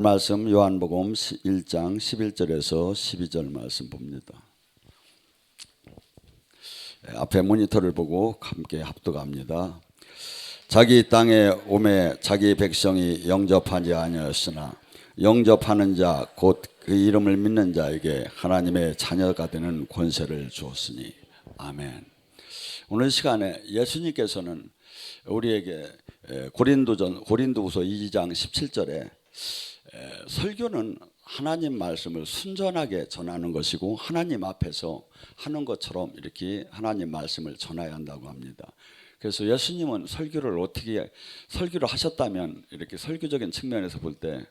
말씀 요한복음 1장 11절에서 12절 말씀 봅니다. 앞에 모니터를 보고 함께 합독합니다. 자기 땅에 오매 자기 백성이 영접하지 아니하였으나 영접하는 자 곧 그 이름을 믿는 자에게 하나님의 자녀가 되는 권세를 주었으니 아멘. 오늘 시간에 예수님께서는 우리에게 고린도후서 2장 17절에 설교는 하나님 말씀을 순전하게 전하는 것이고 하나님 앞에서 하는 것처럼 이렇게 하나님 말씀을 전해야 한다고 합니다. 그래서 예수님은 설교를 하셨다면 이렇게 설교적인 측면에서 볼 때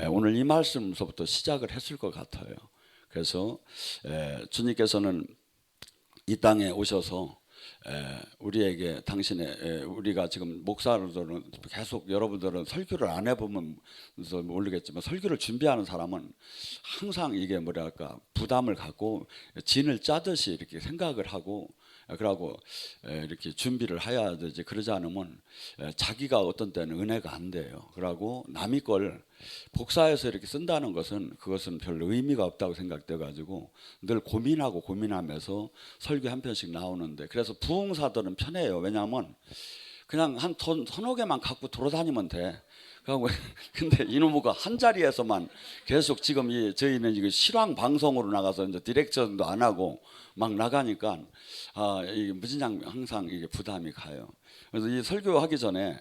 오늘 이 말씀서부터 시작을 했을 것 같아요. 그래서 주님께서는 이 땅에 오셔서 우리에게 우리가 지금 목사들은 계속 여러분들은 설교를 안 해보면 모르겠지만 설교를 준비하는 사람은 항상 이게 부담을 갖고 진을 짜듯이 이렇게 생각을 하고 그러고 이렇게 준비를 해야 되지. 그러지 않으면 자기가 어떤 때는 은혜가 안 돼요. 그러고 남의 걸 복사해서 이렇게 쓴다는 그것은 별로 의미가 없다고 생각돼 가지고 늘 고민하면서 설교 한 편씩 나오는데, 그래서 부흥사들은 편해요. 왜냐하면 그냥 한 서너 개만 갖고 돌아다니면 돼. 근데 이놈의 한 자리에서만 계속 지금 저희는 이거 실황 방송으로 나가서 이제 디렉션도 안 하고 막 나가니까 이게 무진장 항상 이게 부담이 가요. 그래서 이 설교하기 전에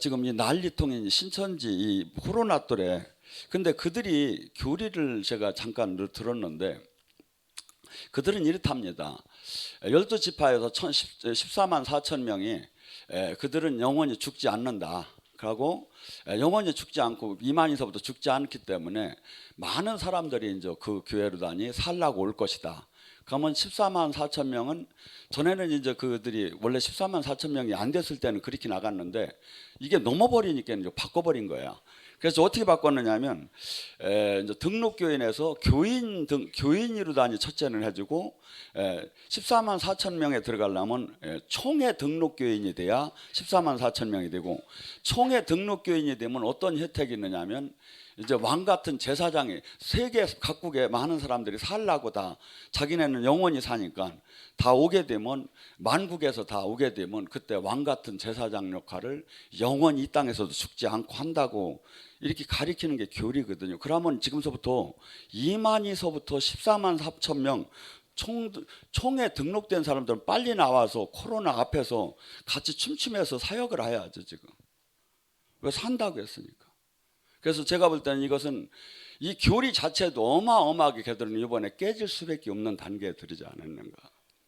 지금 이 난리통인 신천지 이 코로나 또래, 근데 그들이 교리를 제가 잠깐 들었는데 그들은 이렇답니다. 12지파에서 14만 4천 명이 그들은 영원히 죽지 않는다. 그리고 영원히 죽지 않고 이만희서부터 죽지 않기 때문에 많은 사람들이 이제 그 교회로 살라고 올 것이다. 그러면 14만 4천 명은 전에는 이제 그들이 원래 14만 4천 명이 안 됐을 때는 그렇게 나갔는데 이게 넘어버리니까 이제 바꿔버린 거야. 그래서 어떻게 바꿨느냐면 이제 등록교인에서 교인으로 첫째는 해주고 14만 4천 명에 들어가려면 총회 등록교인이 돼야 14만 4천 명이 되고, 총회 등록교인이 되면 어떤 혜택이 있느냐면 이제 왕 같은 제사장이 세계 각국에 많은 사람들이 살라고 다 자기네는 영원히 사니까 다 오게 되면, 만국에서 다 오게 되면 그때 왕 같은 제사장 역할을 영원히 이 땅에서도 죽지 않고 한다고 이렇게 가리키는 게 교리거든요. 그러면 지금서부터 2만이서부터 14만 4천 명 총에 등록된 사람들은 빨리 나와서 코로나 앞에서 같이 춤추면서 사역을 해야죠. 지금 왜 산다고 했으니까. 그래서 제가 볼 때는 이것은 이 교리 자체도 어마어마하게 걔들은 이번에 깨질 수밖에 없는 단계에 들이지 않았는가.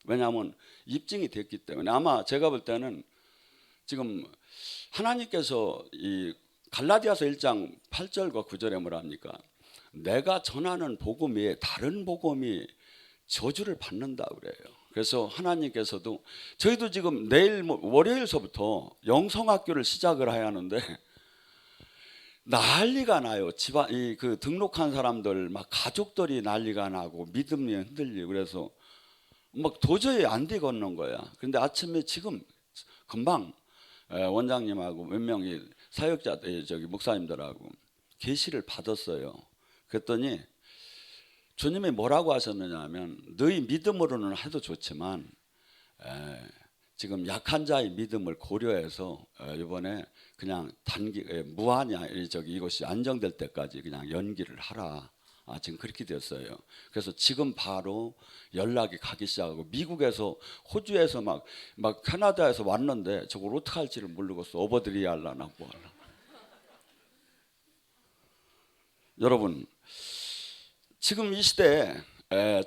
왜냐하면 입증이 됐기 때문에. 아마 제가 볼 때는 지금 하나님께서 이 갈라디아서 1장 8절과 9절에 뭐라 합니까? 내가 전하는 복음 외에 다른 복음이 저주를 받는다 그래요. 그래서 하나님께서도 저희도 지금 내일 월요일서부터 영성학교를 시작을 해야 하는데 난리가 나요. 그 등록한 사람들 막 가족들이 난리가 나고 믿음이 흔들리고 그래서 막 도저히 안 되겠는 거야. 근데 아침에 지금 금방 원장님하고 몇 명이 목사님들하고 계시를 받았어요. 그랬더니 주님이 뭐라고 하셨느냐 하면 너희 믿음으로는 해도 좋지만 지금 약한 자의 믿음을 고려해서 이번에 그냥 이것이 안정될 때까지 그냥 연기를 하라. 지금 그렇게 됐어요. 그래서 지금 바로 연락이 가기 시작하고, 미국에서 호주에서 막 캐나다에서 왔는데 저걸 어떻게 할지를 모르겠어. 업어드려야 할라나 뭐 할라. 여러분, 지금 이 시대에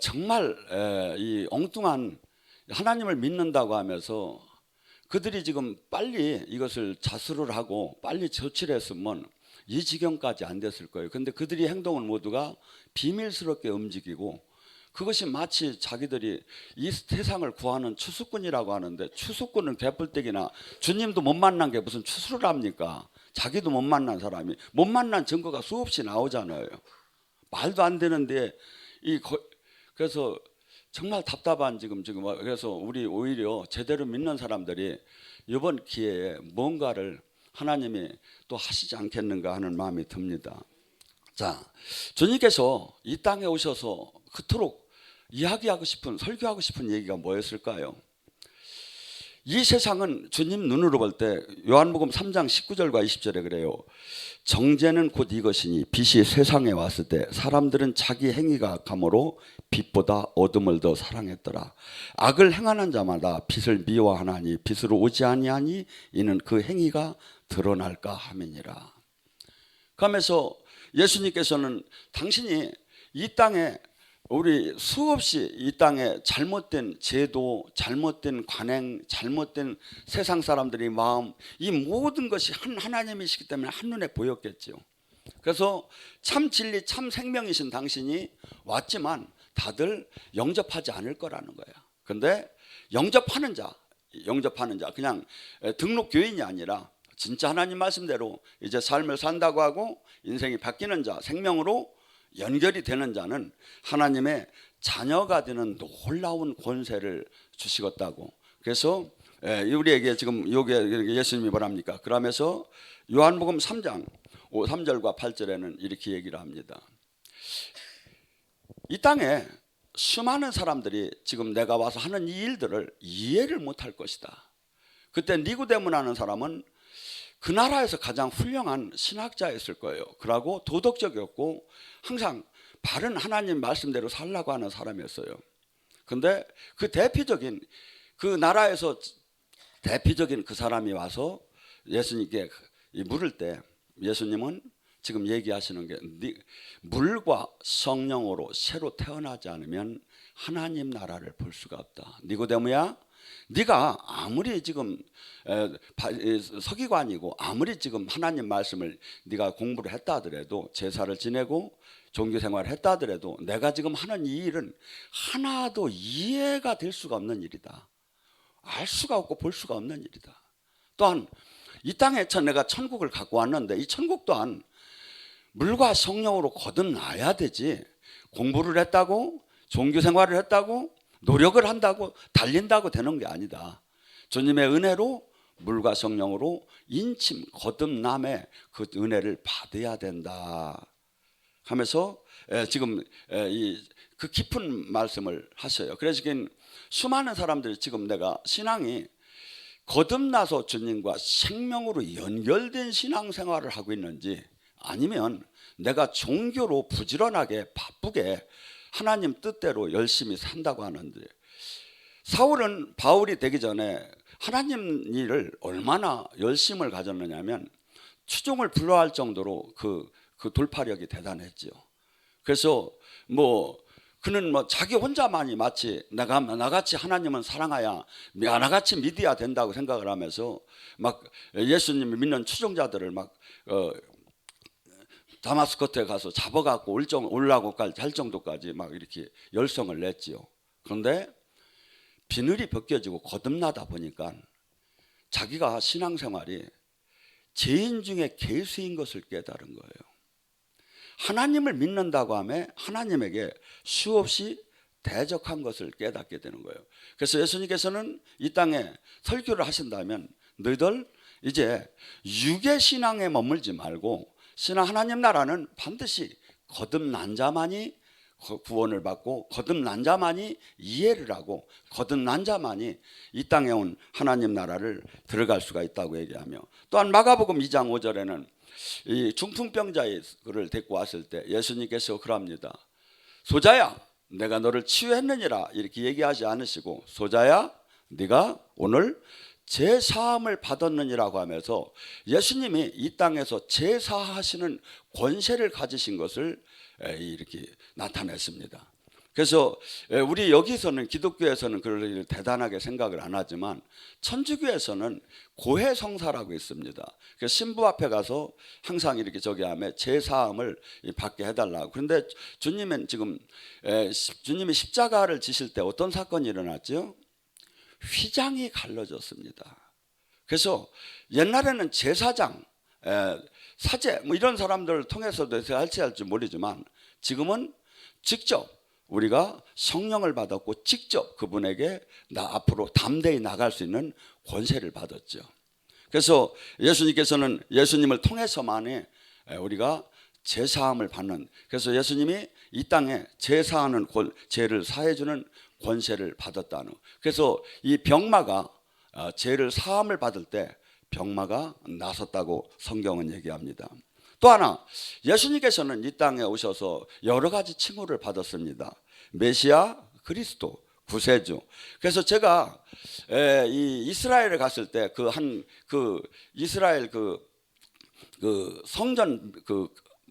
정말 이 엉뚱한 하나님을 믿는다고 하면서 그들이 지금 빨리 이것을 자수를 하고 빨리 조치를 했으면 이 지경까지 안 됐을 거예요. 근데 그들이 행동은 모두가 비밀스럽게 움직이고, 그것이 마치 자기들이 이 세상을 구하는 추수꾼이라고 하는데, 추수꾼은 개뿔떼기나 주님도 못 만난 게 무슨 추수를 합니까? 자기도 못 만난 사람이 못 만난 증거가 수없이 나오잖아요. 말도 안 되는데 그래서 정말 답답한 지금 그래서 우리 오히려 제대로 믿는 사람들이 이번 기회에 뭔가를 하나님이 또 하시지 않겠는가 하는 마음이 듭니다. 자, 주님께서 이 땅에 오셔서 그토록 이야기하고 싶은, 설교하고 싶은 얘기가 뭐였을까요? 이 세상은 주님 눈으로 볼 때 요한복음 3장 19절과 20절에 그래요. 정죄는 곧 이것이니 빛이 세상에 왔을 때 사람들은 자기 행위가 악함으로 빛보다 어둠을 더 사랑했더라. 악을 행하는 자마다 빛을 미워하나니 빛으로 오지 아니하니 이는 그 행위가 드러날까 함이니라. 그러면서 예수님께서는 당신이 이 땅에 우리 수없이 이 땅에 잘못된 제도, 잘못된 관행, 잘못된 세상 사람들의 마음, 이 모든 것이 한 하나님이시기 때문에 한눈에 보였겠죠. 그래서 참 진리, 참 생명이신 당신이 왔지만 다들 영접하지 않을 거라는 거야. 근데 영접하는 자 그냥 등록 교인이 아니라 진짜 하나님 말씀대로 이제 삶을 산다고 하고 인생이 바뀌는 자, 생명으로 연결이 되는 자는 하나님의 자녀가 되는 놀라운 권세를 주시겠다고. 그래서 우리에게 지금 요게 예수님이 뭐랍니까? 그러면서 요한복음 3장 3절과 8절에는 이렇게 얘기를 합니다. 이 땅에 수많은 사람들이 지금 내가 와서 하는 이 일들을 이해를 못할 것이다. 그때 니고데모라는 사람은 그 나라에서 가장 훌륭한 신학자였을 거예요. 그러고 도덕적이었고 항상 바른 하나님 말씀대로 살라고 하는 사람이었어요. 근데 그 대표적인 그 나라에서 대표적인 그 사람이 와서 예수님께 물을 때 예수님은 지금 얘기하시는 게 물과 성령으로 새로 태어나지 않으면 하나님 나라를 볼 수가 없다. 니고데모야, 네가 아무리 지금 서기관이고 아무리 지금 하나님 말씀을 네가 공부를 했다 하더라도 제사를 지내고 종교 생활을 했다 하더라도 내가 지금 하는 이 일은 하나도 이해가 될 수가 없는 일이다. 알 수가 없고 볼 수가 없는 일이다. 또한 이 땅에 내가 천국을 갖고 왔는데 이 천국 또한 물과 성령으로 거듭나야 되지, 공부를 했다고 종교 생활을 했다고 노력을 한다고 달린다고 되는 게 아니다. 주님의 은혜로 물과 성령으로 인침 거듭남의 그 은혜를 받아야 된다 하면서 지금 그 깊은 말씀을 하셔요. 그래서 수많은 사람들이 지금 내가 신앙이 거듭나서 주님과 생명으로 연결된 신앙생활을 하고 있는지 아니면 내가 종교로 부지런하게 바쁘게 하나님 뜻대로 열심히 산다고 하는데, 사울은 바울이 되기 전에 하나님 일을 얼마나 열심을 가졌느냐면 추종을 불허할 정도로 그 돌파력이 대단했죠. 그래서 그는 자기 혼자만이 마치 나같이 하나님은 사랑하야 나같이 믿어야 된다고 생각을 하면서 막 예수님을 믿는 추종자들을 막 다마스커스에 가서 잡아갖고 올라고 할 정도까지 막 이렇게 열성을 냈지요. 그런데 비늘이 벗겨지고 거듭나다 보니까 자기가 신앙생활이 죄인 중에 괴수인 것을 깨달은 거예요. 하나님을 믿는다고 하면 하나님에게 수없이 대적한 것을 깨닫게 되는 거예요. 그래서 예수님께서는 이 땅에 설교를 하신다면 너희들 이제 육의 신앙에 머물지 말고 하나님 나라는 반드시 거듭난 자만이 구원을 받고 거듭난 자만이 이해를 하고 거듭난 자만이 이 땅에 온 하나님 나라를 들어갈 수가 있다고 얘기하며, 또한 마가복음 2장 5절에는 이 중풍병자를 데리고 왔을 때 예수님께서 그럽니다. 소자야, 내가 너를 치유했느니라 이렇게 얘기하지 않으시고 소자야, 네가 오늘 제사함을 받았느니라고 하면서 예수님이 이 땅에서 제사하시는 권세를 가지신 것을 이렇게 나타냈습니다. 그래서 우리 여기서는 기독교에서는 그걸 일을 대단하게 생각을 안 하지만 천주교에서는 고해성사라고 있습니다. 그래서 신부 앞에 가서 항상 이렇게 하면 제사함을 받게 해달라고. 그런데 주님은 지금 주님이 십자가를 지실 때 어떤 사건이 일어났죠? 휘장이 갈라졌습니다. 그래서 옛날에는 제사장, 사제 이런 사람들을 통해서도 할지 모르지만 지금은 직접 우리가 성령을 받았고 직접 그분에게 앞으로 담대히 나갈 수 있는 권세를 받았죠. 그래서 예수님께서는 예수님을 통해서만이 우리가 제사함을 받는, 그래서 예수님이 이 땅에 제사하는 죄를 사해주는 권세를 받았다는. 그래서 이 병마가 죄를 사함을 받을 때 병마가 나섰다고 성경은 얘기합니다. 또 하나, 예수님께서는 이 땅에 오셔서 여러 가지 칭호를 받았습니다. 메시아, 그리스도, 구세주. 그래서 제가 이 이스라엘에 갔을 때 이스라엘 그 성전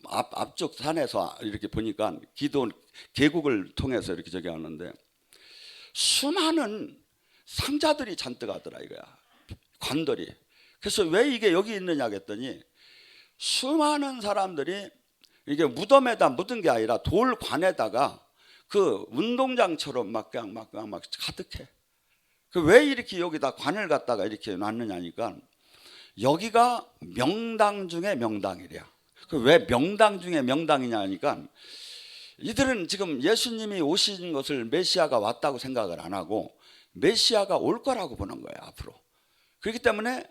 앞쪽 산에서 이렇게 보니까 기도원 계곡을 통해서 이렇게 저기 하는데 수많은 상자들이 잔뜩 하더라 이거야. 관들이. 그래서 왜 이게 여기 있느냐 했더니 수많은 사람들이 이게 무덤에다 묻은 게 아니라 돌관에다가 그 운동장처럼 막 가득해. 왜 이렇게 여기다 관을 갖다가 이렇게 놨느냐니까 여기가 명당 중에 명당이래요. 왜 명당 중에 명당이냐 하니까 이들은 지금 예수님이 오신 것을 메시아가 왔다고 생각을 안 하고 메시아가 올 거라고 보는 거예요, 앞으로. 그렇기 때문에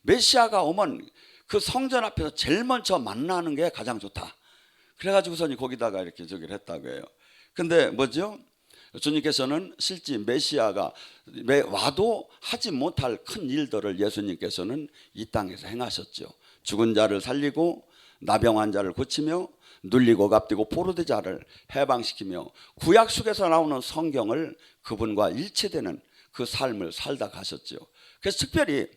메시아가 오면 그 성전 앞에서 제일 먼저 만나는 게 가장 좋다. 그래가지고서는 거기다가 이렇게 저기를 했다고 해요. 근데 뭐죠? 주님께서는 실제 메시아가 와도 하지 못할 큰 일들을 예수님께서는 이 땅에서 행하셨죠. 죽은 자를 살리고 나병 환자를 고치며 눌리고 갑디고 포로된 자를 해방시키며 구약 속에서 나오는 성경을 그분과 일치되는 그 삶을 살다 가셨죠. 그래서 특별히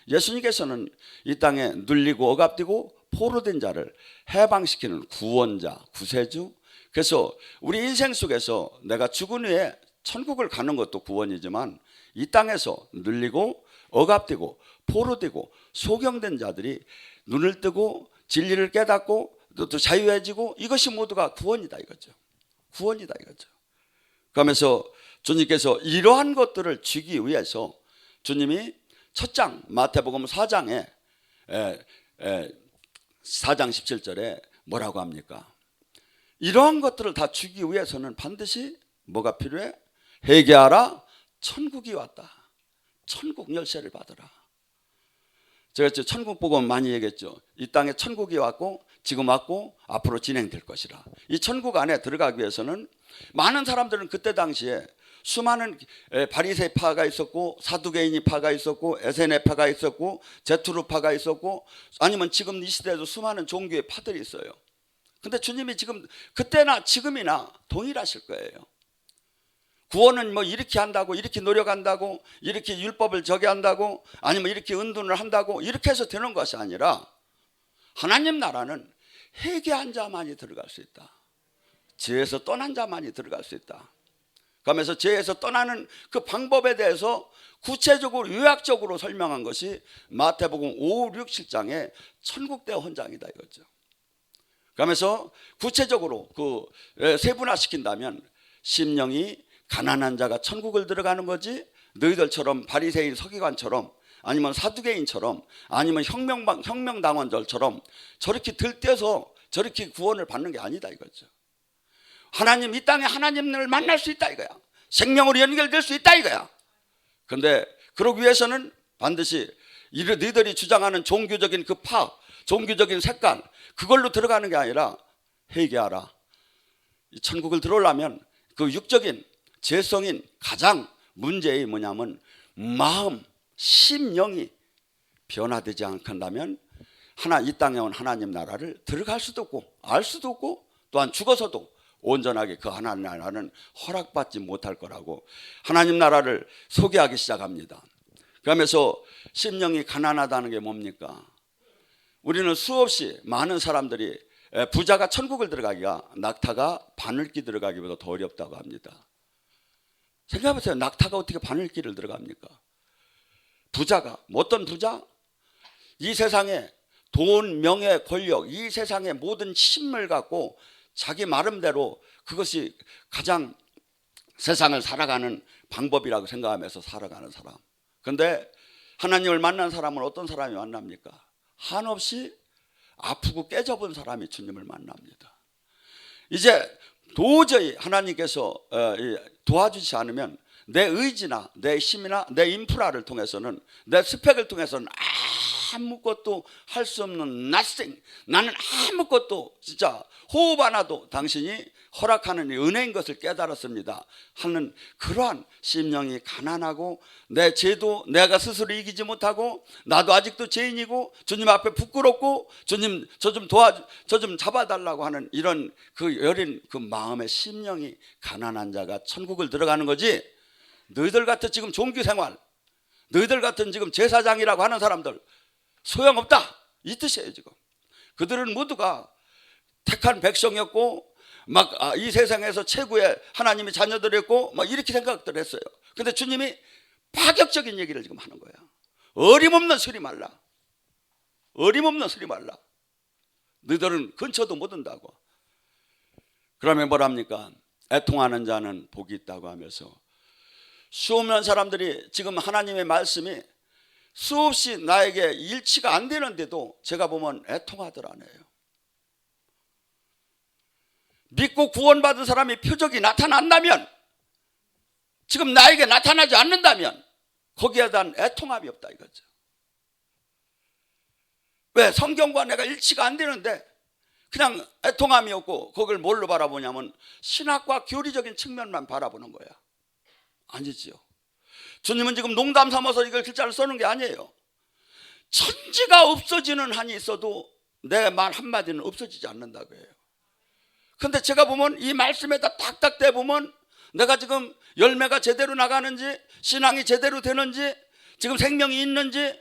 예수님께서는 이 땅에 눌리고 억압되고 포로된 자를 해방시키는 구원자, 구세주. 그래서 우리 인생 속에서 내가 죽은 후에 천국을 가는 것도 구원이지만 이 땅에서 눌리고 억압되고 포로되고 소경된 자들이 눈을 뜨고 진리를 깨닫고 또 자유해지고 이것이 모두가 구원이다 이거죠. 구원이다 이거죠. 그러면서 주님께서 이러한 것들을 주기 위해서 주님이 첫 장 마태복음 4장에 4장 17절에 뭐라고 합니까? 이러한 것들을 다 주기 위해서는 반드시 뭐가 필요해? 회개하라, 천국이 왔다. 천국 열쇠를 받으라. 제가 천국 보고 많이 얘기했죠. 이 땅에 천국이 왔고 지금 왔고 앞으로 진행될 것이라. 이 천국 안에 들어가기 위해서는 많은 사람들은 그때 당시에 수많은 바리새파가 있었고 사두개인파가 있었고 에세네파가 있었고 제투르파가 있었고 아니면 지금 이 시대에도 수많은 종교의 파들이 있어요. 근데 주님이 지금 그때나 지금이나 동일하실 거예요. 구원은 뭐 이렇게 한다고 이렇게 노력한다고 이렇게 율법을 저기 한다고 아니면 이렇게 은둔을 한다고 이렇게 해서 되는 것이 아니라 하나님 나라는 회개한 자만이 들어갈 수 있다. 죄에서 떠난 자만이 들어갈 수 있다. 그러면서 죄에서 떠나는 그 방법에 대해서 구체적으로 요약적으로 설명한 것이 마태복음 5, 6, 7장의 천국대 헌장이다 이거죠. 그러면서 구체적으로 그 세분화시킨다면 심령이 가난한 자가 천국을 들어가는 거지 너희들처럼 바리새인 서기관처럼 아니면 사두개인처럼 아니면 혁명당원들처럼 저렇게 들떼서 저렇게 구원을 받는 게 아니다 이거죠. 하나님 이 땅에 하나님을 만날 수 있다 이거야. 생명으로 연결될 수 있다 이거야. 그런데 그러기 위해서는 반드시 너희들이 주장하는 종교적인 그 종교적인 색깔 그걸로 들어가는 게 아니라 회개하라. 이 천국을 들어오려면 그 육적인 죄성인 가장 문제의 뭐냐면 마음, 심령이 변화되지 않는다면 이 땅에 온 하나님 나라를 들어갈 수도 없고 알 수도 없고 또한 죽어서도 온전하게 그 하나님 나라는 허락받지 못할 거라고 하나님 나라를 소개하기 시작합니다. 그러면서 심령이 가난하다는 게 뭡니까? 우리는 수없이 많은 사람들이 부자가 천국을 들어가기가 낙타가 바늘길 들어가기보다 더 어렵다고 합니다. 생각해보세요. 낙타가 어떻게 바늘길을 들어갑니까? 부자가 어떤 부자? 이 세상에 돈, 명예, 권력 이 세상의 모든 힘을 갖고 자기 마음대로 그것이 가장 세상을 살아가는 방법이라고 생각하면서 살아가는 사람. 그런데 하나님을 만난 사람은 어떤 사람이 만납니까? 한없이 아프고 깨져본 사람이 주님을 만납니다. 이제 도저히 하나님께서 도와주지 않으면 내 의지나 내 힘이나 내 인프라를 통해서는 내 스펙을 통해서는 아무것도 할 수 없는 nothing, 나는 아무것도 진짜 호흡 하나도 당신이 허락하는 은혜인 것을 깨달았습니다 하는 그러한 심령이 가난하고, 내 죄도 내가 스스로 이기지 못하고, 나도 아직도 죄인이고 주님 앞에 부끄럽고, 주님 저 좀 잡아달라고 하는 이런 그 여린 그 마음의 심령이 가난한 자가 천국을 들어가는 거지, 너희들 같은 지금 종교생활, 너희들 같은 지금 제사장이라고 하는 사람들 소용없다 이 뜻이에요. 지금 그들은 모두가 택한 백성이었고 막 이 세상에서 최고의 하나님의 자녀들이었고 막 이렇게 생각들 했어요. 근데 주님이 파격적인 얘기를 지금 하는 거야. 어림없는 소리 말라. 어림없는 소리 말라. 너희들은 근처도 못 온다고. 그러면 뭐랍니까? 애통하는 자는 복이 있다고 하면서 수없는 사람들이 지금 하나님의 말씀이 수없이 나에게 일치가 안 되는데도 제가 보면 애통하더라네요. 믿고 구원받은 사람이 표적이 나타난다면, 지금 나에게 나타나지 않는다면 거기에 대한 애통함이 없다 이거죠. 왜? 성경과 내가 일치가 안 되는데 그냥 애통함이 없고, 그걸 뭘로 바라보냐면 신학과 교리적인 측면만 바라보는 거야. 아니지요. 주님은 지금 농담 삼아서 이걸 글자를 써는 게 아니에요. 천지가 없어지는 한이 있어도 내 말 한마디는 없어지지 않는다고 해요. 근데 제가 보면 이 말씀에다 딱딱 대보면 내가 지금 열매가 제대로 나가는지, 신앙이 제대로 되는지, 지금 생명이 있는지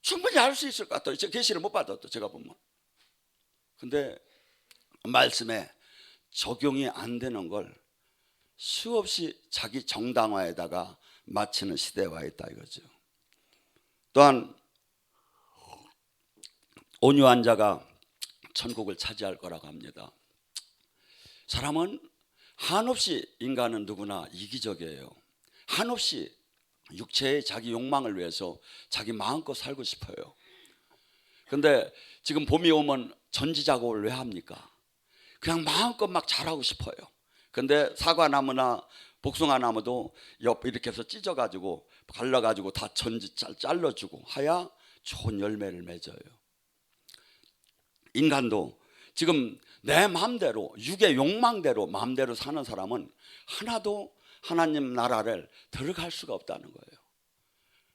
충분히 알 수 있을 것 같아요. 계시를 못 받았도 제가 보면. 근데 말씀에 적용이 안 되는 걸 수없이 자기 정당화에다가 맞추는 시대에 와 있다 이거죠. 또한 온유한 자가 천국을 차지할 거라고 합니다. 사람은 한없이, 인간은 누구나 이기적이에요. 한없이 육체의 자기 욕망을 위해서 자기 마음껏 살고 싶어요. 근데 지금 봄이 오면 전지작업을 왜 합니까? 그냥 마음껏 막 자라고 싶어요. 근데 사과나무나 복숭아나무도 옆 이렇게 해서 찢어가지고 갈라가지고 다 전지 잘라주고 하야 좋은 열매를 맺어요. 인간도 지금 내 마음대로, 육의 욕망대로 마음대로 사는 사람은 하나도 하나님 나라를 들어갈 수가 없다는 거예요.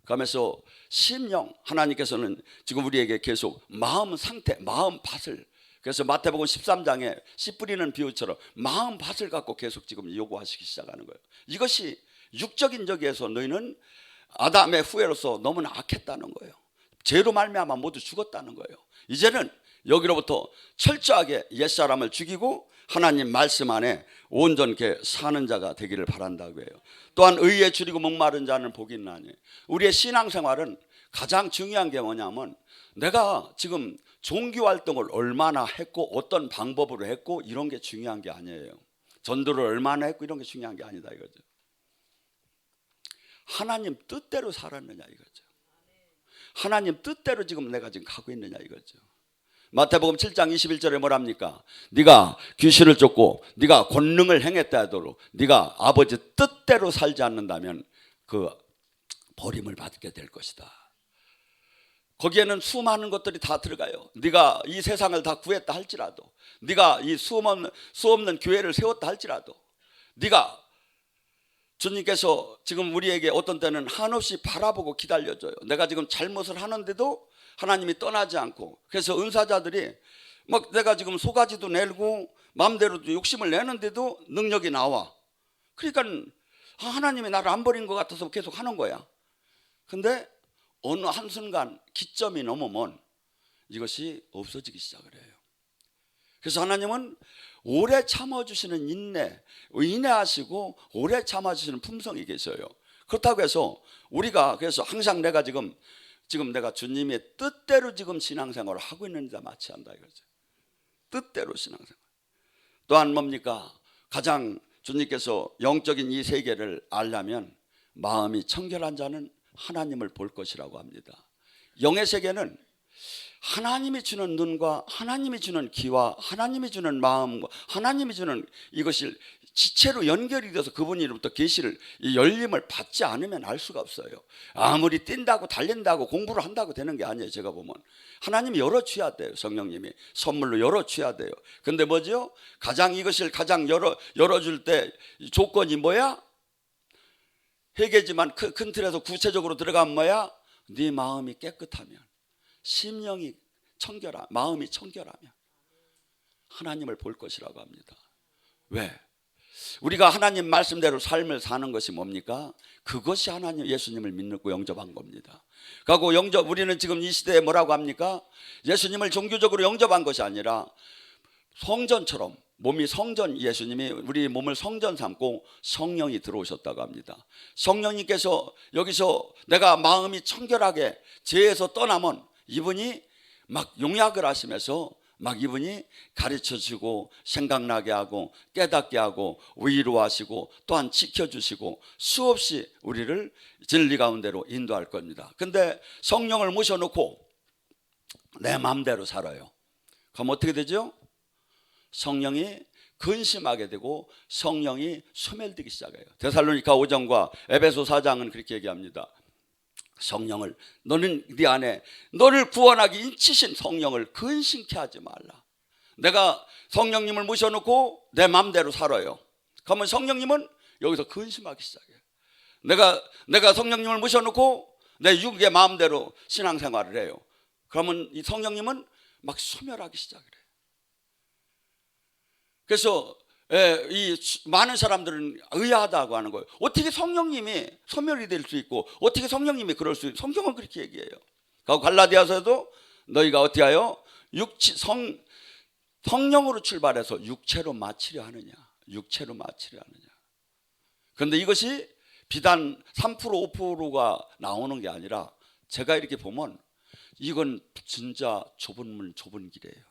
그러면서 심령, 하나님께서는 지금 우리에게 계속 마음 상태, 마음 밭을, 그래서 마태복음 13장에 씨 뿌리는 비유처럼 마음 밭을 갖고 계속 지금 요구하시기 시작하는 거예요. 이것이 육적인 적에서 너희는 아담의 후예로서 너무나 악했다는 거예요. 죄로 말미암아 모두 죽었다는 거예요. 이제는 여기로부터 철저하게 옛사람을 죽이고 하나님 말씀 안에 온전케 사는 자가 되기를 바란다고 해요. 또한 의에 줄이고 목마른 자는 복이 있나니. 우리의 신앙생활은 가장 중요한 게 뭐냐면 내가 지금 종교활동을 얼마나 했고 어떤 방법으로 했고 이런 게 중요한 게 아니에요. 전도를 얼마나 했고 이런 게 중요한 게 아니다 이거죠. 하나님 뜻대로 살았느냐 이거죠. 하나님 뜻대로 지금 내가 지금 가고 있느냐 이거죠. 마태복음 7장 21절에 뭐랍니까? 네가 귀신을 쫓고 네가 권능을 행했다 하도록 네가 아버지 뜻대로 살지 않는다면 그 버림을 받게 될 것이다. 거기에는 수많은 것들이 다 들어가요. 네가 이 세상을 다 구했다 할지라도, 네가 이 수없는 교회를 세웠다 할지라도, 네가 주님께서 지금 우리에게 어떤 때는 한없이 바라보고 기다려줘요. 내가 지금 잘못을 하는데도 하나님이 떠나지 않고, 그래서 은사자들이 막 내가 지금 소가지도 내고 마음대로 욕심을 내는데도 능력이 나와. 그러니까 하나님이 나를 안 버린 것 같아서 계속 하는 거야. 근데 어느 한순간 기점이 넘으면 이것이 없어지기 시작을 해요. 그래서 하나님은 오래 참아주시는 인내하시고 오래 참아주시는 품성이 계셔요. 그렇다고 해서 우리가, 그래서 항상 내가 지금 내가 주님의 뜻대로 지금 신앙생활을 하고 있는 자 마치한다 이거죠. 뜻대로 신앙생활. 또한 뭡니까? 가장 주님께서 영적인 이 세계를 알려면 마음이 청결한 자는 하나님을 볼 것이라고 합니다. 영의 세계는 하나님이 주는 눈과 하나님이 주는 귀와 하나님이 주는 마음과 하나님이 주는 이것을 지체로 연결이 돼서 그분으로부터 계시를 이 열림을 받지 않으면 알 수가 없어요. 아무리 뛴다고 달린다고 공부를 한다고 되는 게 아니에요. 제가 보면 하나님이 열어줘야 돼요. 성령님이 선물로 열어줘야 돼요. 근데 뭐죠? 이것을 가장 열어줄 때 조건이 뭐야? 회개지만 큰 틀에서 구체적으로 들어가면 뭐야? 네 마음이 깨끗하면, 심령이 청결하면, 마음이 청결하면 하나님을 볼 것이라고 합니다. 왜? 우리가 하나님 말씀대로 삶을 사는 것이 뭡니까? 그것이 하나님 예수님을 믿고 영접한 겁니다. 그리고 우리는 지금 이 시대에 뭐라고 합니까? 예수님을 종교적으로 영접한 것이 아니라 성전처럼 몸이 성전, 예수님이 우리 몸을 성전 삼고 성령이 들어오셨다고 합니다. 성령님께서 여기서 내가 마음이 청결하게 죄에서 떠나면 이분이 막 용약을 하시면서 막 이분이 가르쳐주고 생각나게 하고 깨닫게 하고 위로하시고 또한 지켜주시고 수없이 우리를 진리 가운데로 인도할 겁니다. 근데 성령을 모셔놓고 내 마음대로 살아요. 그럼 어떻게 되죠? 성령이 근심하게 되고 성령이 소멸되기 시작해요. 데살로니가 5장과 에베소 4장은 그렇게 얘기합니다. 성령을, 너는 네 안에 너를 구원하기 인치신 성령을 근심케 하지 말라. 내가 성령님을 모셔놓고 내 마음대로 살아요. 그러면 성령님은 여기서 근심하기 시작해요. 내가 성령님을 모셔놓고 내 육의 마음대로 신앙생활을 해요. 그러면 이 성령님은 막 소멸하기 시작을 해요. 그래서 이 많은 사람들은 의아하다고 하는 거예요. 어떻게 성령님이 소멸이 될 수 있고 어떻게 성령님이 그럴 수 있고, 성경은 그렇게 얘기해요. 그리고 갈라디아서도 너희가 어떻게 하여 성령으로 출발해서 육체로 마치려 하느냐. 육체로 마치려 하느냐. 그런데 이것이 비단 3% 5%가 나오는 게 아니라 제가 이렇게 보면 이건 진짜 좁은 문 좁은 길이에요.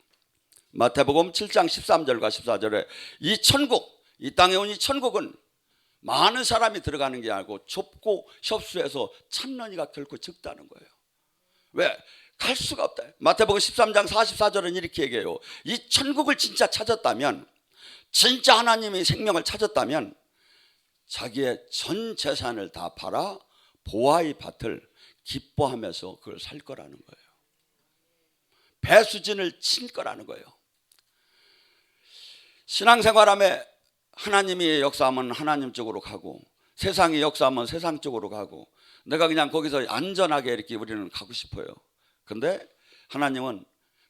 마태복음 7장 13절과 14절에 이 천국, 이 땅에 온 이 천국은 많은 사람이 들어가는 게 아니고 좁고 협소해서 찾는 이가 결코 적다는 거예요. 왜? 갈 수가 없다. 마태복음 13장 44절은 이렇게 얘기해요. 이 천국을 진짜 찾았다면, 진짜 하나님의 생명을 찾았다면 자기의 전 재산을 다 팔아 보화의 밭을 기뻐하면서 그걸 살 거라는 거예요. 배수진을 칠 거라는 거예요. 신앙생활하며 하나님이 역사하면 하나님 쪽으로 가고 세상이 역사하면 세상 쪽으로 가고 내가 그냥 거기서 안전하게 이렇게 우리는 가고 싶어요. 근데 하나님은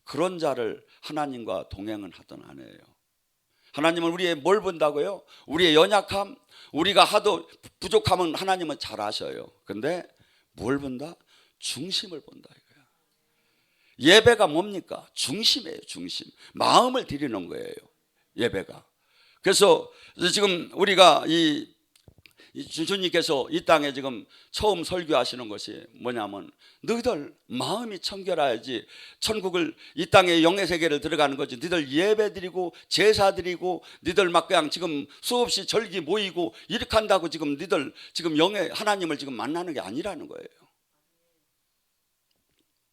그런 자를 하나님과 동행은 하던 안 해요. 하나님은 우리의 뭘 본다고요? 우리의 연약함, 우리가 하도 부족하면 하나님은 잘 아셔요. 근데 뭘 본다? 중심을 본다 이거야. 예배가 뭡니까? 중심이에요. 중심. 마음을 드리는 거예요. 예배가. 그래서 지금 우리가 이 주님께서 이 땅에 지금 처음 설교하시는 것이 뭐냐면 너희들 마음이 청결해야지 천국을, 이 땅에 영의 세계를 들어가는 거지. 너희들 예배 드리고 제사 드리고 너희들 막 그냥 지금 수없이 절기 모이고 이렇게 한다고 지금 너희들 지금 영의 하나님을 지금 만나는 게 아니라는 거예요.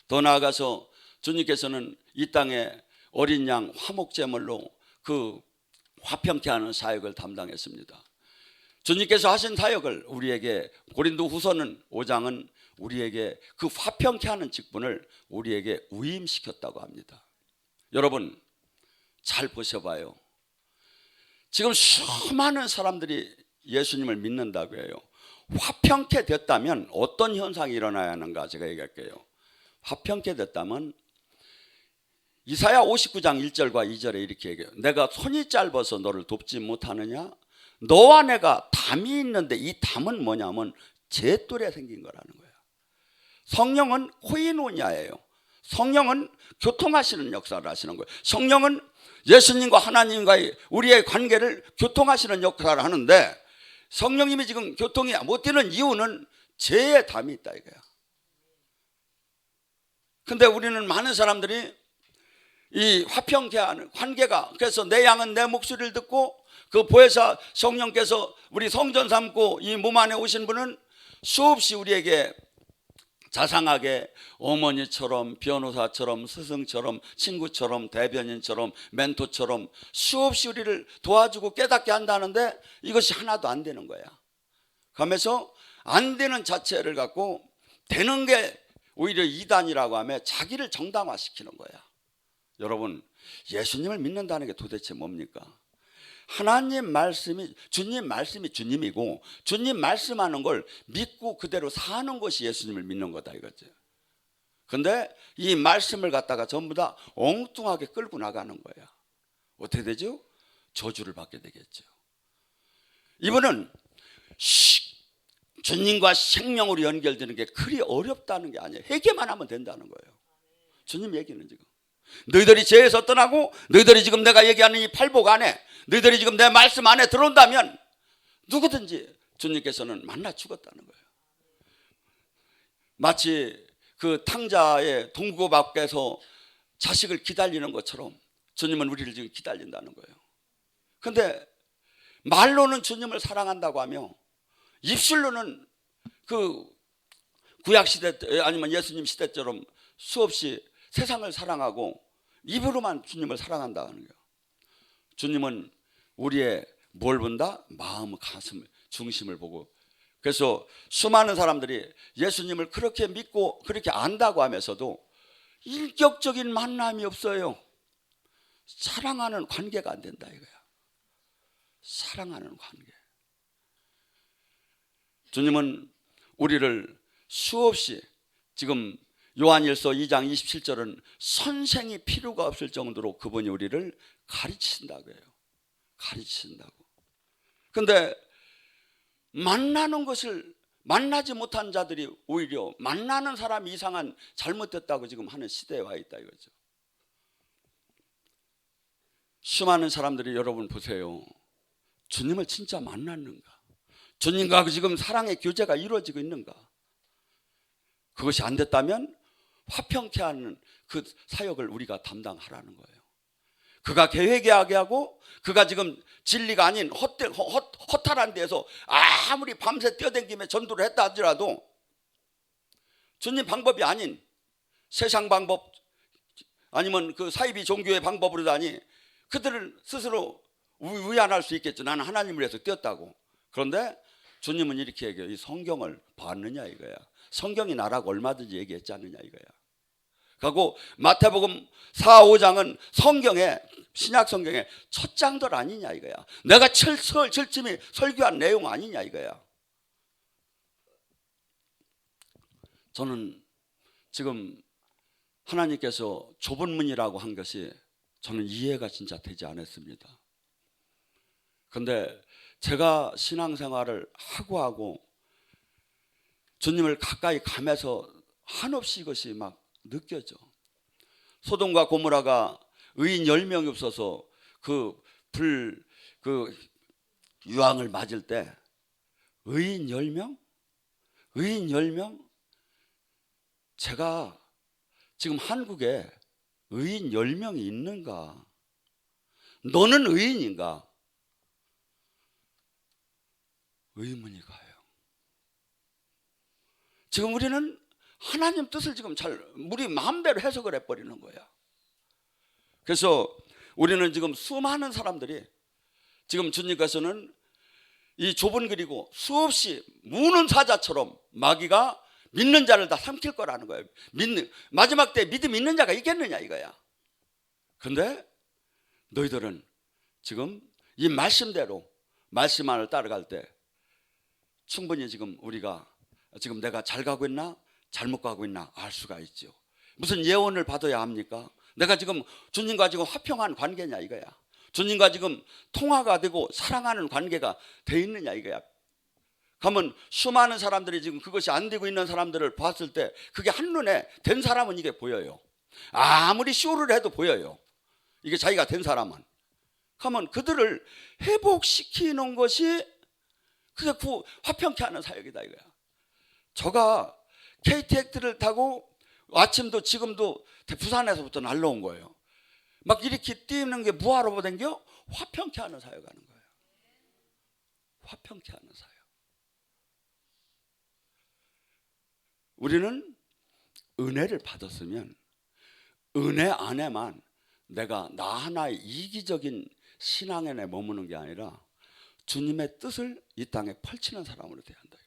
더 나아가서 주님께서는 이 땅에 어린 양 화목제물로 그 화평케 하는 사역을 담당했습니다. 주님께서 하신 사역을 우리에게 고린도 후서는 5장은 우리에게 그 화평케 하는 직분을 우리에게 위임시켰다고 합니다. 여러분 잘 보셔봐요. 지금 수많은 사람들이 예수님을 믿는다고 해요. 화평케 됐다면 어떤 현상이 일어나야 하는가 제가 얘기할게요. 화평케 됐다면 이사야 59장 1절과 2절에 이렇게 얘기해요. 내가 손이 짧아서 너를 돕지 못하느냐? 너와 내가 담이 있는데 이 담은 뭐냐면 잿돌에 생긴 거라는 거예요. 성령은 코이노니아예요. 성령은 교통하시는 역사를 하시는 거예요. 성령은 예수님과 하나님과의 우리의 관계를 교통하시는 역할을 하는데 성령님이 지금 교통이 못 되는 이유는 죄의 담이 있다 이거야. 근데 우리는 많은 사람들이 이 화평케 하는 관계가, 그래서 내 양은 내 목소리를 듣고 그 보혜사 성령께서 우리 성전 삼고 이 몸 안에 오신 분은 수없이 우리에게 자상하게 어머니처럼, 변호사처럼, 스승처럼, 친구처럼, 대변인처럼, 멘토처럼 수없이 우리를 도와주고 깨닫게 한다는데 이것이 하나도 안 되는 거야. 그러면서 안 되는 자체를 갖고 되는 게 오히려 이단이라고 하며 자기를 정당화시키는 거야. 여러분, 예수님을 믿는다는 게 도대체 뭡니까? 하나님 말씀이, 주님 말씀이 주님이고 주님 말씀하는 걸 믿고 그대로 사는 것이 예수님을 믿는 거다 이거죠. 근데 이 말씀을 갖다가 전부 다 엉뚱하게 끌고 나가는 거야. 어떻게 되죠? 저주를 받게 되겠죠. 이분은 주님과 생명으로 연결되는 게 그리 어렵다는 게 아니에요. 회개만 하면 된다는 거예요. 주님 얘기는 지금 너희들이 죄에서 떠나고 너희들이 지금 내가 얘기하는 이 팔복 안에, 너희들이 지금 내 말씀 안에 들어온다면 누구든지 주님께서는 만나 죽었다는 거예요. 마치 그 탕자의 동구 밖에서 자식을 기다리는 것처럼 주님은 우리를 지금 기다린다는 거예요. 그런데 말로는 주님을 사랑한다고 하며 입술로는 그 구약시대 아니면 예수님 시대처럼 수없이 세상을 사랑하고 입으로만 주님을 사랑한다는 거예요. 주님은 우리의 뭘 본다? 마음, 가슴, 중심을 보고. 그래서 수많은 사람들이 예수님을 그렇게 믿고 그렇게 안다고 하면서도 인격적인 만남이 없어요. 사랑하는 관계가 안 된다 이거야. 사랑하는 관계. 주님은 우리를 수없이 지금 요한일서 2장 27절은 선생이 필요가 없을 정도로 그분이 우리를 가르치신다고 해요. 가르치신다고. 그런데 만나는 것을 만나지 못한 자들이 오히려 만나는 사람이 이상한 잘못됐다고 지금 하는 시대에 와 있다 이거죠. 수많은 사람들이 여러분 보세요. 주님을 진짜 만났는가? 주님과 지금 사랑의 교제가 이루어지고 있는가? 그것이 안 됐다면 화평케 하는 그 사역을 우리가 담당하라는 거예요. 그가 회개하게 하고 그가 지금 진리가 아닌 허탈한 데에서 아무리 밤새 뛰어다니며 전도를 했다 하더라도 주님 방법이 아닌 세상 방법 아니면 그 사이비 종교의 방법으로 다니 그들을 스스로 위안할 수 있겠죠. 나는 하나님을 위해서 뛰었다고. 그런데 주님은 이렇게 얘기해요. 이 성경을 봤느냐 이거야. 성경이 나라고 얼마든지 얘기했지 않느냐 이거야. 그리고 마태복음 4, 5장은 성경에 신약 성경의 첫 장들 아니냐 이거야. 내가 철저히 설교한 내용 아니냐 이거야. 저는 지금 하나님께서 좁은 문이라고 한 것이 저는 이해가 진짜 되지 않았습니다. 그런데 제가 신앙생활을 하고 주님을 가까이 가면서 한없이 이것이 막 느껴져. 소돔과 고모라가 의인 10명이 없어서 그 유황을 맞을 때 의인 10명? 의인 10명? 제가 지금 한국에 의인 10명이 있는가? 너는 의인인가? 의문이 가요. 지금 우리는 하나님 뜻을 지금 우리 마음대로 해석을 해버리는 거야. 그래서 우리는 지금 수많은 사람들이 지금 주님께서는 이 좁은 길이고 수없이 무는 사자처럼 마귀가 믿는 자를 다 삼킬 거라는 거예요. 마지막 때 믿음 있는 자가 이겼느냐 이거야. 그런데 너희들은 지금 이 말씀대로 말씀 안을 따라갈 때 충분히 지금 우리가 지금 내가 잘 가고 있나 잘못 가고 있나 알 수가 있죠. 무슨 예언을 받아야 합니까? 내가 지금 주님과 지금 화평한 관계냐 이거야. 주님과 지금 통화가 되고 사랑하는 관계가 돼 있느냐 이거야. 그러면 수많은 사람들이 지금 그것이 안 되고 있는 사람들을 봤을 때 그게 한눈에 된 사람은 이게 보여요. 아무리 쇼를 해도 보여요. 이게 자기가 된 사람은. 그러면 그들을 회복시키는 것이 그게 화평케 하는 사역이다 이거야. 저가 KTX를 타고 아침도 지금도 부산에서부터 날라온 거예요. 막 이렇게 뛰는 게 뭐하러 댕겨? 화평케 하는 사역하는 거예요. 화평케 하는 사역. 우리는 은혜를 받았으면 은혜 안에만 내가 나 하나의 이기적인 신앙에 머무는 게 아니라 주님의 뜻을 이 땅에 펼치는 사람으로 돼야 한다.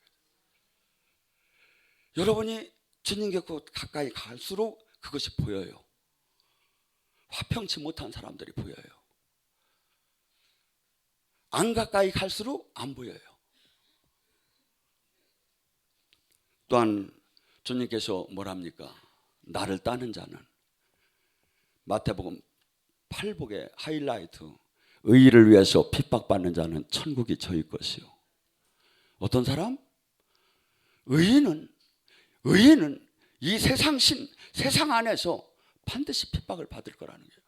여러분이 주님께 가까이 갈수록 그것이 보여요. 화평치 못한 사람들이 보여요. 안 가까이 갈수록 안 보여요. 또한 주님께서 뭐랍니까? 나를 따는 자는 마태복음 8복의 하이라이트, 의의를 위해서 핍박받는 자는 천국이 저희 것이요. 어떤 사람? 의인은 이 세상 안에서 반드시 핍박을 받을 거라는 거예요.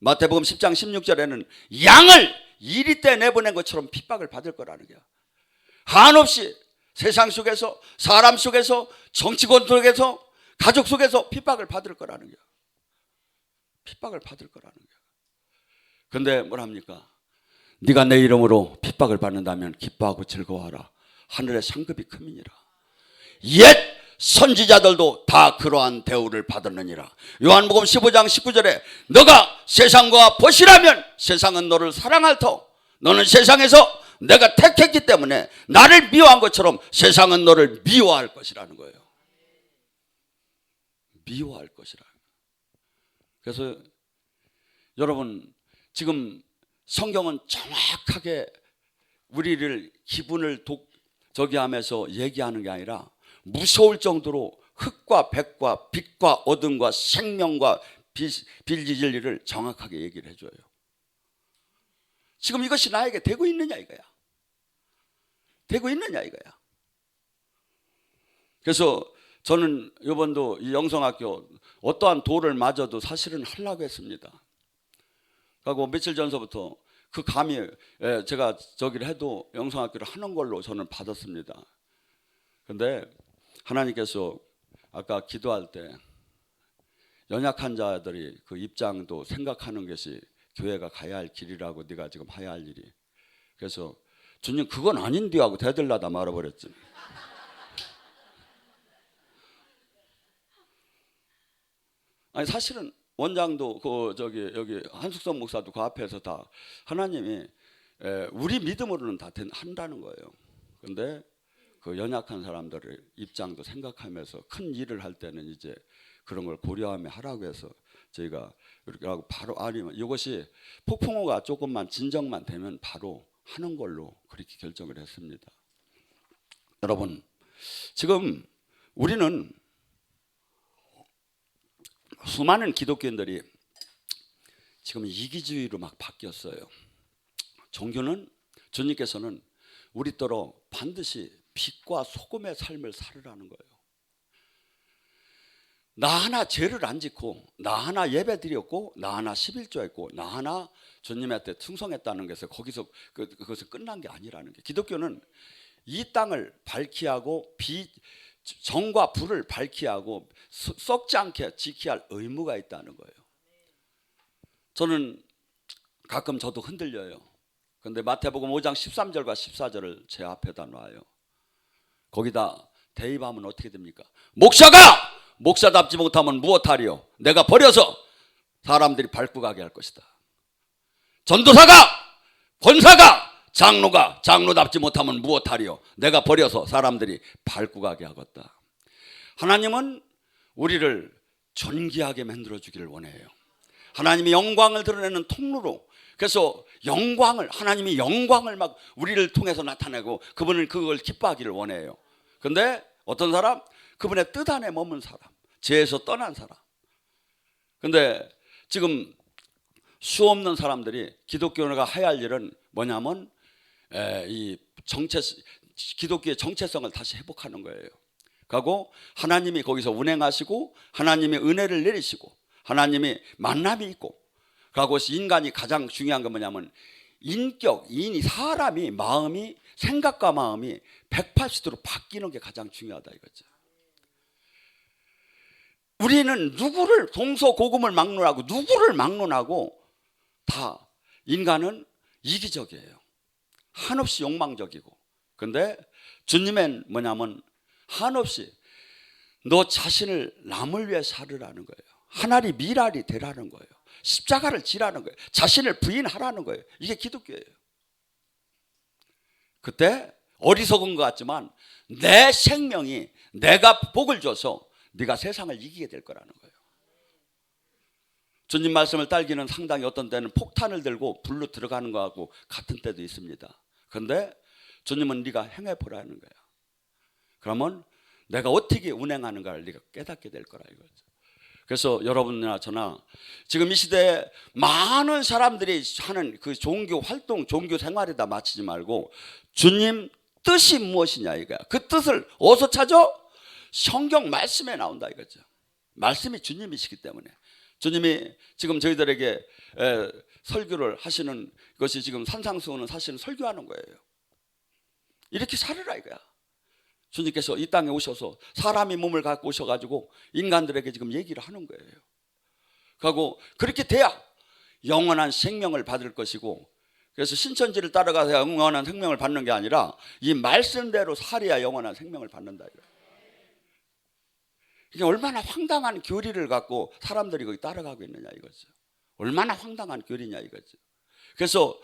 마태복음 10장 16절에는 양을 이리 때 내보낸 것처럼 핍박을 받을 거라는 거예요. 한없이 세상 속에서, 사람 속에서, 정치권 속에서, 가족 속에서 핍박을 받을 거라는 거예요. 핍박을 받을 거라는 거예요. 근데 뭐랍니까? 네가 내 이름으로 핍박을 받는다면 기뻐하고 즐거워하라. 하늘의 상급이 크미니라. 옛 선지자들도 다 그러한 대우를 받았느니라. 요한복음 15장 19절에 너가 세상과 벗이라면 세상은 너를 사랑할 터. 너는 세상에서 내가 택했기 때문에 나를 미워한 것처럼 세상은 너를 미워할 것이라는 거예요. 미워할 것이라. 그래서 여러분, 지금 성경은 정확하게 우리를 기분을 하면서 얘기하는 게 아니라 무서울 정도로 흙과 백과 빛과 어둠과 생명과 빌지 진리를 정확하게 얘기를 해줘요. 지금 이것이 나에게 되고 있느냐 이거야. 되고 있느냐 이거야. 그래서 저는 이번도 이 영성학교 어떠한 도를 맞아도 사실은 하려고 했습니다. 그리고 며칠 전서부터 그 감이 제가 저기를 해도 영성학교를 하는 걸로 저는 받았습니다. 근데 하나님께서 아까 기도할 때 연약한 자들이 그 입장도 생각하는 것이 교회가 가야 할 길이라고 네가 지금 해야 할 일이. 그래서 주님 그건 아닌데 하고 대들라다 말아버렸지. 아니 사실은 원장도 여기 한숙선 목사도 그 앞에서 다 하나님이 우리 믿음으로는 다 한다는 거예요. 근데 그 연약한 사람들의 입장도 생각하면서 큰 일을 할 때는 이제 그런 걸 고려하며 하라고 해서 저희가 이렇게 하고 바로 아니면 이것이 폭풍우가 조금만 진정만 되면 바로 하는 걸로 그렇게 결정을 했습니다. 여러분, 지금 우리는 수많은 기독교인들이 지금 이기주의로 막 바뀌었어요. 종교는 주님께서는 우리더러 반드시 빛과 소금의 삶을 살으라는 거예요. 나 하나 죄를 안 짓고 나 하나 예배 드렸고 나 하나 11조 했고 나 하나 주님한테 충성했다는 것에서 거기서 그것은 끝난 게 아니라는 게, 기독교는 이 땅을 밝히 하고 정과 불을 밝히 하고 썩지 않게 지켜야 할 의무가 있다는 거예요. 저는 가끔 저도 흔들려요. 그런데 마태복음 5장 13절과 14절을 제 앞에다 놔요. 거기다 대입하면 어떻게 됩니까? 목사가 목사답지 못하면 무엇하리요? 내가 버려서 사람들이 밟고 가게 할 것이다. 전도사가 권사가 장로가 장로답지 못하면 무엇하리요? 내가 버려서 사람들이 밟고 가게 하겠다. 하나님은 우리를 존귀하게 만들어주기를 원해요. 하나님이 영광을 드러내는 통로로, 그래서 하나님이 영광을 막 우리를 통해서 나타내고 그분은 그걸 기뻐하기를 원해요. 그런데 어떤 사람? 그분의 뜻 안에 머문 사람, 죄에서 떠난 사람. 그런데 지금 수없는 사람들이 기독교가 해야 할 일은 뭐냐면 이 기독교의 정체성을 다시 회복하는 거예요. 그리고 하나님이 거기서 운행하시고 하나님이 은혜를 내리시고 하나님이 만남이 있고, 그리고 인간이 가장 중요한 건 뭐냐면 사람이 마음이, 생각과 마음이 180도로 바뀌는 게 가장 중요하다 이거죠. 우리는 누구를 동서고금을 막론하고 누구를 막론하고 다 인간은 이기적이에요. 한없이 욕망적이고. 근데 주님은 뭐냐면 한없이 너 자신을 남을 위해 살으라는 거예요. 하나님 미랄이 되라는 거예요. 십자가를 지라는 거예요. 자신을 부인하라는 거예요. 이게 기독교예요. 그때 어리석은 것 같지만 내 생명이 내가 복을 줘서 네가 세상을 이기게 될 거라는 거예요. 주님 말씀을 따르기는 상당히 어떤 때는 폭탄을 들고 불로 들어가는 거하고 같은 때도 있습니다. 그런데 주님은 네가 행해보라는 거예요. 그러면 내가 어떻게 운행하는가를 네가 깨닫게 될 거라 이거죠. 그래서 여러분이나 저나 지금 이 시대에 많은 사람들이 하는 그 종교 활동, 종교 생활에다 맞추지 말고 주님 뜻이 무엇이냐 이거야. 그 뜻을 어디서 찾아? 성경 말씀에 나온다 이거죠. 말씀이 주님이시기 때문에. 주님이 지금 저희들에게 설교를 하시는 것이 지금 산상수훈은 사실은 설교하는 거예요. 이렇게 살으라 이거야. 주님께서 이 땅에 오셔서 사람이 몸을 갖고 오셔가지고 인간들에게 지금 얘기를 하는 거예요. 그리고 그렇게 돼야 영원한 생명을 받을 것이고, 그래서 신천지를 따라가서 영원한 생명을 받는 게 아니라 이 말씀대로 살아야 영원한 생명을 받는다 이거예요. 이게 얼마나 황당한 교리를 갖고 사람들이 거기 따라가고 있느냐 이거죠. 얼마나 황당한 교리냐 이거죠. 그래서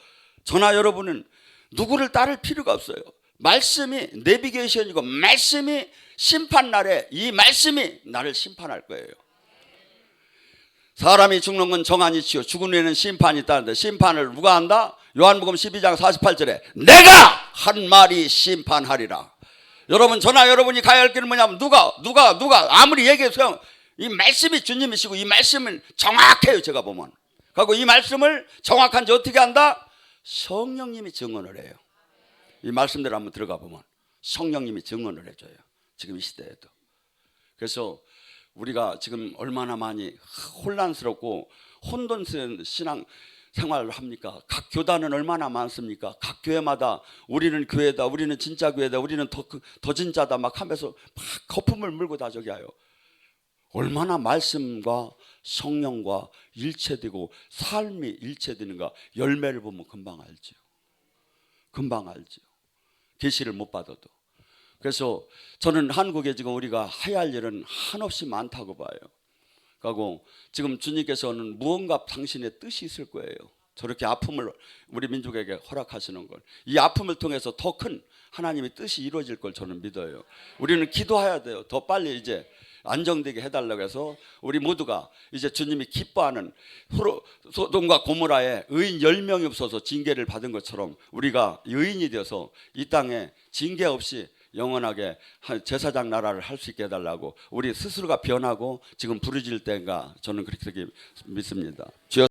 저나 여러분은 누구를 따를 필요가 없어요. 말씀이 내비게이션이고 말씀이 심판날에 이 말씀이 나를 심판할 거예요. 사람이 죽는 건 정한이치요 죽은 후에는 심판이 있다는데 심판을 누가 한다? 요한복음 12장 48절에 내가 한 말이 심판하리라. 여러분 저나 여러분이 가야 할 길은 뭐냐면 누가 아무리 얘기해서 이 말씀이 주님이시고 이 말씀은 정확해요. 제가 보면 그리고 이 말씀을 정확한지 어떻게 한다? 성령님이 증언을 해요. 이 말씀대로 한번 들어가 보면 성령님이 증언을 해줘요. 지금 이 시대에도. 그래서 우리가 지금 얼마나 많이 혼란스럽고 혼돈스러운 신앙 생활을 합니까? 각 교단은 얼마나 많습니까? 각 교회마다 우리는 교회다, 우리는 진짜 교회다, 우리는 더 진짜다 막 하면서 막 거품을 물고 다 저기 해요. 얼마나 말씀과 성령과 일체되고 삶이 일체되는가 열매를 보면 금방 알죠. 금방 알죠. 계시를 못 받아도. 그래서 저는 한국에 지금 우리가 해야 할 일은 한없이 많다고 봐요. 그리고 지금 주님께서는 무언가 당신의 뜻이 있을 거예요. 저렇게 아픔을 우리 민족에게 허락하시는 걸. 이 아픔을 통해서 더 큰 하나님의 뜻이 이루어질 걸 저는 믿어요. 우리는 기도해야 돼요. 더 빨리 이제 안정되게 해달라고 해서 우리 모두가 이제 주님이 기뻐하는 소돔과 고모라에 의인 10명이 없어서 징계를 받은 것처럼 우리가 의인이 되어서 이 땅에 징계 없이 영원하게 제사장 나라를 할 수 있게 해달라고 우리 스스로가 변하고 지금 부르짖을 때인가 저는 그렇게 믿습니다. 주여